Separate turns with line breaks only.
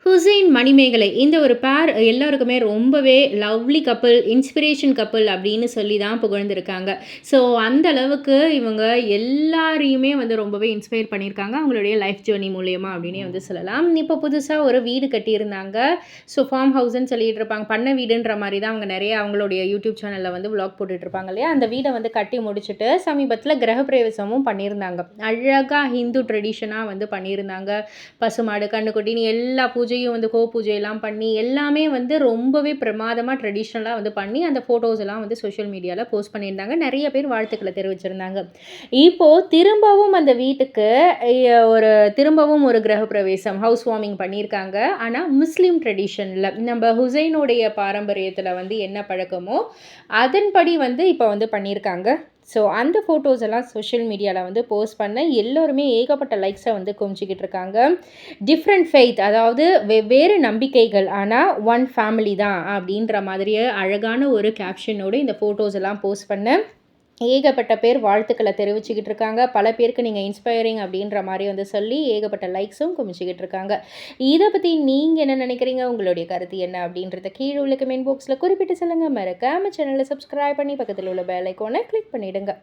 ஹுசைன், மணிமேகலை இந்த ஒரு பேர் எல்லாருக்குமே ரொம்பவே லவ்லி கப்பிள், இன்ஸ்பிரேஷன் கப்பிள் அப்படின்னு சொல்லி தான் புகழ்ந்திருக்காங்க. ஸோ அந்த அளவுக்கு இவங்க எல்லாரையுமே வந்து ரொம்பவே இன்ஸ்பயர் பண்ணியிருக்காங்க. அவங்களுடைய லைஃப் ஜர்னி மூலியமா அப்படின்னே வந்து சொல்லலாம். இப்போ புதுசா ஒரு வீடு கட்டியிருந்தாங்க. ஸோ ஃபார்ம் ஹவுஸ்ன்னு சொல்லிட்டு இருப்பாங்க. பண்ண வீடுன்ற மாரி தான் அவங்க நெறைய அவங்களுடைய யூடியூப் சேனல்ல வந்து விளாக் போட்டுட்டு இருப்பாங்க இல்லையா? அந்த வீட வந்து கட்டி முடிச்சுட்டு சமீபத்தில கிரகப்பிரவேசமும் பண்ணியிருந்தாங்க. அழகா ஹிந்து ட்ரெடிஷனா வந்து பண்ணியிருந்தாங்க. பசுமாடு, கன்னுக்குட்டின்னு எல்லா பூஜையும் வந்து பூஜையெல்லாம் பண்ணி, எல்லாமே வந்து ரொம்பவே பிரமாதமா ட்ரெடிஷ்னலா வந்து பண்ணி, அந்த ஃபோட்டோஸ் எல்லாம் வந்து சோஷியல் மீடியால போஸ்ட் பண்ணியிருந்தாங்க. நெறைய பேர் வாழ்த்துக்கள தெரிவிச்சிருந்தாங்க. இப்போ திரும்பவும் அந்த வீட்டுக்கு திரும்பவும் ஒரு கிரகப்பிரவேசம், ஹவுஸ் வார்மிங் பண்ணியிருக்காங்க. ஆனா, முஸ்லீம் ட்ரெடிஷன்ல நம்ப ஹுசைனுடைய பாரம்பரியத்தில வந்து என்ன பழக்கமோ, அதன்படி வந்து இப்ப வந்து பண்ணியிருக்காங்க. ஸோ அந்த ஃபோட்டோஸ் எல்லாம் சோஷியல் மீடியால வந்து போஸ்ட் பண்ண எல்லோருமே ஏகப்பட்ட லைக்ஸ வந்து குவிச்சுக்கிட்டு இருக்காங்க. டிஃப்ரெண்ட் ஃபெய்த் அதாவது வெவ்வேறு நம்பிக்கைகள். ஆனா ஒன் ஃபேமிலி தான் அப்படின்ற மாதிரியே அழகான ஒரு கேப்ஷனோட இந்த ஃபோட்டோஸ் எல்லாம் போஸ்ட் பண்ண ஏகப்பட்ட பேர் வாழ்த்துக்கள தெரிவிச்சுக்கிட்டு இருக்காங்க. பல பேருக்கு நீங்க இன்ஸ்பைரிங் அப்படின்ற மாரி வந்து சொல்லி ஏகப்பட்ட லைக்ஸும் குமிச்சுக்கிட்டு இருக்காங்க. இத பத்தி நீங்க என்ன நினைக்கிறீங்க? உங்களுடைய கருத்து என்ன? அப்படின்றத கீழ உள்ள கமெண்ட் பாக்ஸ்ல குறிப்பிட்டு சொல்லுங்க. மறக்காம சேனல சப்ஸ்கிரைப் பண்ணி பக்கத்துல உள்ள பெல் ஐகான கிளிக் பண்ணிடுங்க.